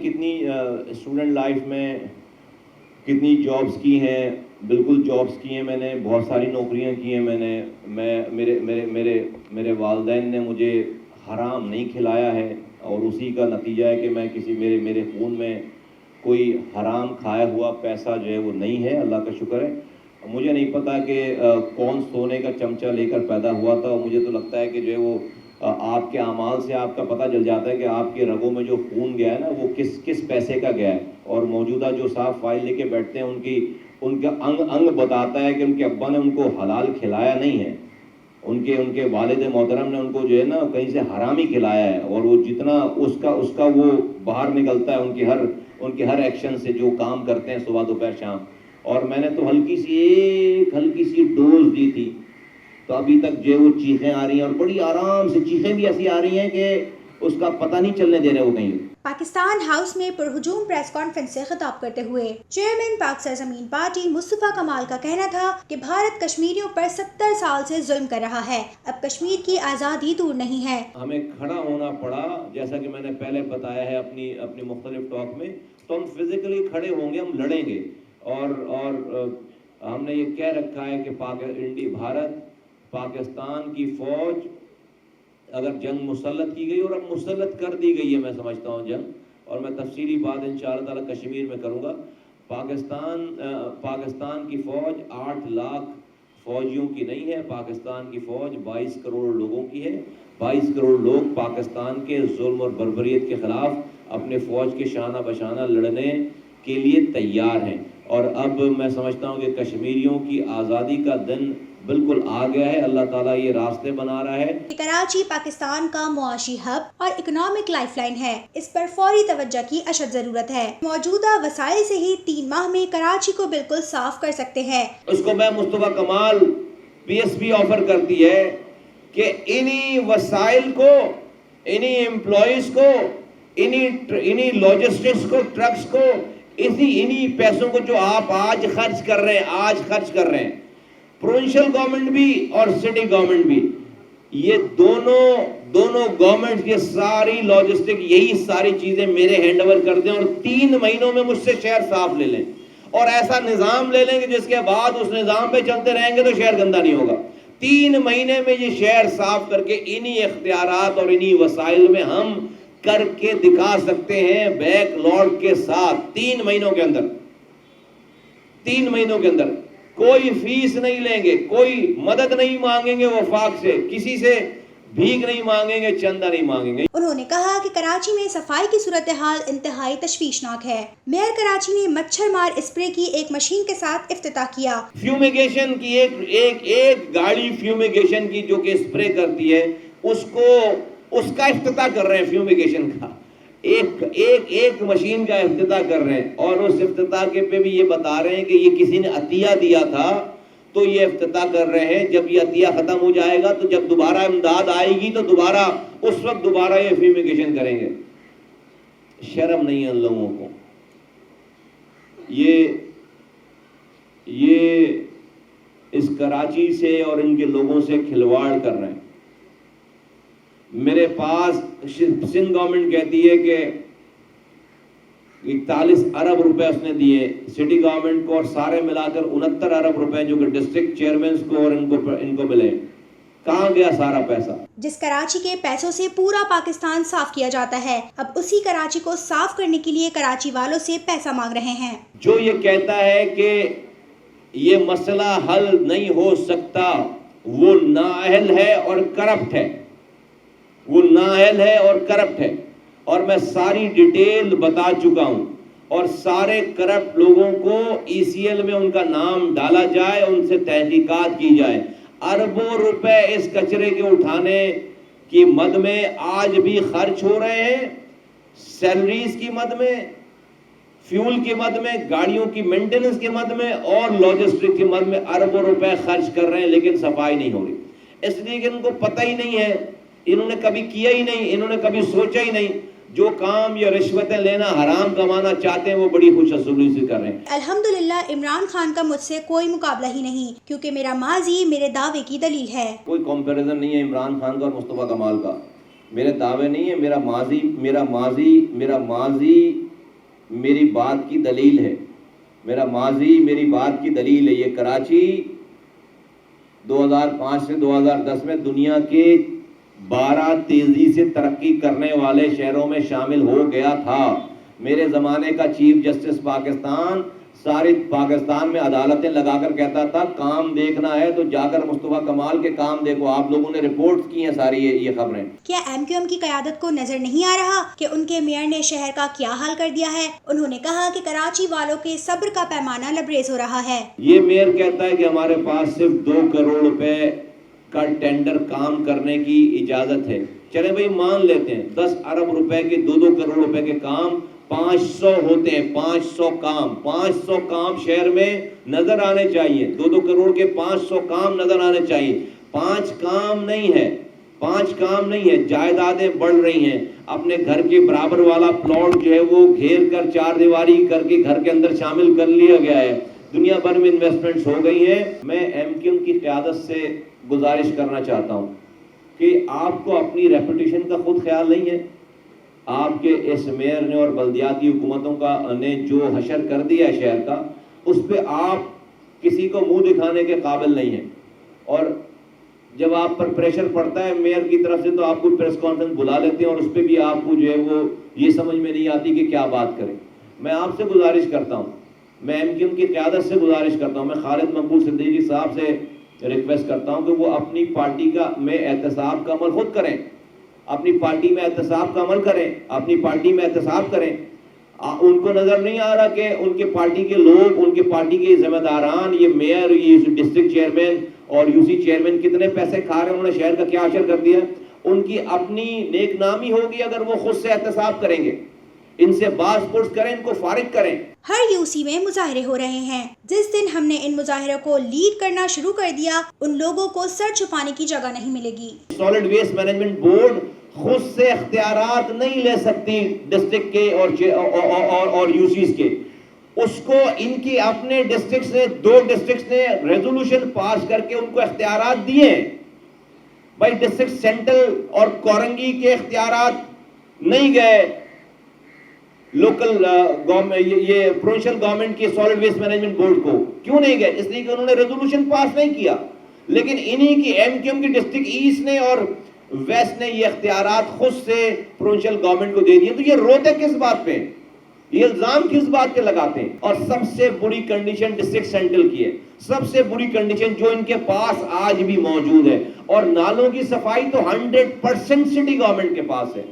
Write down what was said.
کتنی student life میں کتنی جابس کی ہیں، بالکل جابس کی ہیں میں نے، بہت ساری نوکریاں کی ہیں میں نے. میرے والدین نے مجھے حرام نہیں کھلایا ہے، اور اسی کا نتیجہ ہے کہ میں میرے خون میں کوئی حرام کھایا ہوا پیسہ جو ہے وہ نہیں ہے، اللہ کا شکر ہے. مجھے نہیں پتا کہ کون سونے کا چمچہ لے کر پیدا ہوا تھا، اور مجھے تو لگتا ہے کہ جو ہے وہ آپ کے اعمال سے آپ کا پتہ چل جاتا ہے کہ آپ کے رگوں میں جو خون گیا ہے نا وہ کس پیسے کا گیا ہے. اور موجودہ جو صاحب فائل لے کے بیٹھتے ہیں ان کا انگ بتاتا ہے کہ ان کے ابا نے ان کو حلال کھلایا نہیں ہے، ان کے والد محترم نے ان کو جو ہے نا کہیں سے حرام ہی کھلایا ہے. اور وہ جتنا اس کا وہ باہر نکلتا ہے ان کے ہر ایکشن سے، جو کام کرتے ہیں صبح دوپہر شام. اور میں نے تو ہلکی سی ڈوز دی تھی، تو ابھی تک جو وہ چیخیں آ رہی ہیں، اور بڑی آرام سے چیخیں بھی ایسی آ رہی ہیں کہ اس کا پتہ نہیں چلنے دے رہے وہ کہیں. پاکستان ہاؤس میں پرہجوم پریس کانفرنس سے خطاب کرتے ہوئے چیئرمین پاک سرزمین پارٹی مصطفیٰ کمال کا کہنا تھا کہ بھارت کشمیریوں پر 70 سال سے ظلم کر رہا ہے، اب کشمیر کی آزادی دور نہیں ہے. ہمیں کھڑا ہونا پڑا، جیسا کہ میں نے پہلے بتایا ہے اپنی مختلف ٹاک میں، تو ہم فزیکلی کھڑے ہوں گے، ہم لڑیں گے. اور ہم نے یہ کہہ رکھا ہے کہ پاکستان کی فوج اگر جنگ مسلط کی گئی، اور اب مسلط کر دی گئی ہے میں سمجھتا ہوں جنگ، اور میں تفصیلی بات انشاءاللہ تعالی کشمیر میں کروں گا. پاکستان کی فوج 8 لاکھ فوجیوں کی نہیں ہے، پاکستان کی فوج 22 کروڑ لوگوں کی ہے. 22 کروڑ لوگ پاکستان کے ظلم اور بربریت کے خلاف اپنے فوج کے شانہ بشانہ لڑنے کے لیے تیار ہیں. اور اب میں سمجھتا ہوں کہ کشمیریوں کی آزادی کا دن بالکل آ گیا ہے، اللہ تعالیٰ یہ راستے بنا رہا ہے. کراچی پاکستان کا معاشی ہب اور اکنامک لائف لائن ہے، اس پر فوری توجہ کی اشد ضرورت ہے. موجودہ وسائل سے ہی 3 ماہ میں کراچی کو بالکل صاف کر سکتے ہیں. اس کو میں مصطفیٰ کمال پی ایس پی آفر کرتی ہے کہ انہی وسائل کو، انہی امپلائیز کو، انہی لاجسٹکس کو، ٹرکس کو، انہی پیسوں کو جو آپ آج خرچ کر رہے ہیں پروونشل گورنمنٹ بھی اور سٹی گورنمنٹ بھی، یہ دونوں گورنمنٹ یہ ساری لاجسٹک، یہی ساری چیزیں میرے ہینڈ اوور کر دیں، اور 3 مہینوں میں مجھ سے شہر صاف لے لیں، اور ایسا نظام لے لیں کہ جس کے بعد اس نظام پہ چلتے رہیں گے تو شہر گندہ نہیں ہوگا. 3 مہینے میں یہ شہر صاف کر کے انہی اختیارات اور انہی وسائل میں ہم کر کے دکھا سکتے ہیں بیک لارڈ کے ساتھ. 3 مہینوں کے اندر کوئی فیس نہیں لیں گے، کوئی مدد نہیں مانگیں گے وفاق سے، کسی سے بھیک نہیں مانگیں گے، چندہ نہیں مانگیں گے. انہوں نے کہا کہ کراچی میں صفائی کی صورتحال انتہائی تشویشناک ہے. میئر کراچی نے مچھر مار اسپرے کی ایک مشین کے ساتھ افتتاح کیا. فیومیگیشن کی ایک گاڑی فیومیگیشن کی جو کہ اسپرے کرتی ہے، اس کا افتتاح کر رہے ہیں. فیومیگیشن کا ایک مشین کا افتتاح کر رہے ہیں، اور اس افتتاح کے پہ بھی یہ بتا رہے ہیں کہ یہ کسی نے عطیہ دیا تھا تو یہ افتتاح کر رہے ہیں. جب یہ عطیہ ختم ہو جائے گا تو جب دوبارہ امداد آئے گی تو اس وقت دوبارہ یہ فیومیگیشن کریں گے. شرم نہیں ہے ان لوگوں کو. یہ اس کراچی سے اور ان کے لوگوں سے کھلواڑ کر رہے ہیں. میرے پاس سندھ گورنمنٹ کہتی ہے کہ 41 ارب روپے اس نے دیے سٹی گورنمنٹ کو، اور سارے ملا کر 69 ارب روپے جو کہ ڈسٹرکٹ چیئرمینز کو اور ان کو ملے. کہاں گیا سارا پیسہ؟ جس کراچی کے پیسوں سے پورا پاکستان صاف کیا جاتا ہے، اب اسی کراچی کو صاف کرنے کے لیے کراچی والوں سے پیسہ مانگ رہے ہیں. جو یہ کہتا ہے کہ یہ مسئلہ حل نہیں ہو سکتا، وہ نااہل ہے اور کرپٹ ہے. اور میں ساری ڈیٹیل بتا چکا ہوں، اور سارے کرپٹ لوگوں کو ای سی ایل میں ان کا نام ڈالا جائے، ان سے تحقیقات کی جائے. اربوں روپے اس کچرے کے اٹھانے کی مد میں آج بھی خرچ ہو رہے ہیں. سیلریز کی مد میں، فیول کی مد میں، گاڑیوں کی مینٹیننس کی مد میں، اور لاجسٹک کی مد میں اربوں روپے خرچ کر رہے ہیں، لیکن صفائی نہیں ہو رہی. اس لیے کہ ان کو پتہ ہی نہیں ہے، انہوں نے کبھی کیا ہی نہیں، انہوں نے کبھی سوچا ہی نہیں. جو کام یا رشوتیں لینا، حرام کمانا چاہتے ہیں، وہ بڑی خوش اسلوبی سے کر رہے ہیں. الحمدللہ عمران خان کا مجھ سے کوئی مقابلہ ہی نہیں، کیونکہ میرا ماضی میرے دعوے کی دلیل ہے. کوئی کمپیریزن نہیں ہے عمران خان کا اور مصطفیٰ کمال کا. میرے دعوے نہیں ہے، میرا ماضی میری بات کی دلیل ہے، میرا ماضی میری بات کی دلیل ہے. یہ کراچی 2005 سے 2010 میں دنیا کے 12 تیزی سے ترقی کرنے والے شہروں میں شامل ہو گیا تھا. میرے زمانے کا چیف جسٹس پاکستان ساری پاکستان میں عدالتیں لگا کر کہتا تھا کام دیکھنا ہے تو جا کر مصطفیٰ کمال کے کام دیکھو. آپ لوگوں نے رپورٹ کی ہیں ساری یہ خبریں. کیا ایم کیو ایم کی قیادت کو نظر نہیں آ رہا کہ ان کے میئر نے شہر کا کیا حال کر دیا ہے؟ انہوں نے کہا کہ کراچی والوں کے صبر کا پیمانہ لبریز ہو رہا ہے. یہ میئر کہتا ہے کہ ہمارے پاس صرف 2 کروڑ روپے کا ٹینڈر کام کرنے کی اجازت ہے. چلے بھائی مان لیتے ہیں 10 ارب روپے کے 2 کروڑ روپے کے کام 500 ہوتے ہیں. 500 کام شہر میں نظر آنے چاہیے. 2 کروڑ کے 500 کام نظر آنے چاہیے. 5 کام نہیں ہے. جائیدادیں بڑھ رہی ہیں. اپنے گھر کے برابر والا پلاٹ جو ہے وہ گھیر کر 4 دیواری کر کے گھر کے اندر شامل کر لیا گیا ہے. دنیا بھر میں انویسٹمنٹس ہو گئی ہیں. میں ایم کیو ایم کی قیادت سے گزارش کرنا چاہتا ہوں کہ آپ کو اپنی ریپوٹیشن کا خود خیال نہیں ہے. آپ کے اس میئر نے اور بلدیاتی حکومتوں کا نے جو حشر کر دیا ہے شہر کا، اس پہ آپ کسی کو منہ دکھانے کے قابل نہیں ہیں. اور جب آپ پر پریشر پڑتا ہے میئر کی طرف سے تو آپ کو پریس کانفرنس بلا لیتے ہیں اور اس پہ بھی آپ کو جو ہے وہ یہ سمجھ میں نہیں آتی کہ کیا بات کریں. میں آپ سے گزارش کرتا ہوں، میں ایم کیو ایم کی قیادت سے گزارش کرتا ہوں، میں خالد مقبول صدیقی صاحب سے ریکویسٹ کرتا ہوں کہ وہ اپنی پارٹی میں احتساب کا عمل خود کریں. اپنی پارٹی میں احتساب کا عمل کریں. ان کو نظر نہیں آ رہا کہ ان کے پارٹی کے لوگ، ان کے پارٹی کے ذمہ داران، یہ میئر، یہ ڈسٹرکٹ چیئرمین اور یو سی چیئرمین کتنے پیسے کھا رہے ہیں، انہوں نے شہر کا کیا اشر کر دیا. ان کی اپنی نیک نامی ہوگی اگر وہ خود سے احتساب کریں گے. ان سے باز پرس کریں، ان کو فارغ کریں. ہر یو سی میں مظاہرے ہو رہے ہیں. جس دن ہم نے ان مظاہروں کو لیڈ کرنا شروع کر دیا ان لوگوں کو سر چھپانے کی جگہ نہیں ملے گی. سالڈ ویسٹ مینجمنٹ بورڈ خود سے اختیارات نہیں لے سکتی ڈسٹرکٹ کے اور یو سیز کے. اس کو ان کی اپنے ڈسٹرکٹس نے 2 ڈسٹرکٹس نے ریزولوشن پاس کر کے ان کو اختیارات دیے ہیں. بھائی ڈسٹرکٹ سینٹرل اور کورنگی کے اختیارات نہیں گئے لوکل یہ پروونشل گورنمنٹ کی سالڈ ویسٹ مینجمنٹ بورڈ کو. کیوں نہیں گئے؟ اس لیے کہ انہوں نے ریزولوشن پاس نہیں کیا. لیکن انہی کی ایم کیو ایم کی ڈسٹرکٹ ایسٹ نے اور ویسٹ نے یہ اختیارات خود سے پروونشل گورنمنٹ کو دے دیے. تو یہ روتے کس بات پہ؟ یہ الزام کس بات پہ لگاتے ہیں؟ اور سب سے بری کنڈیشن ڈسٹرکٹ سینٹرل کی ہے. سب سے بری کنڈیشن جو ان کے پاس آج بھی موجود ہے. اور نالوں کی صفائی تو 100% سٹی گورنمنٹ کے پاس ہے.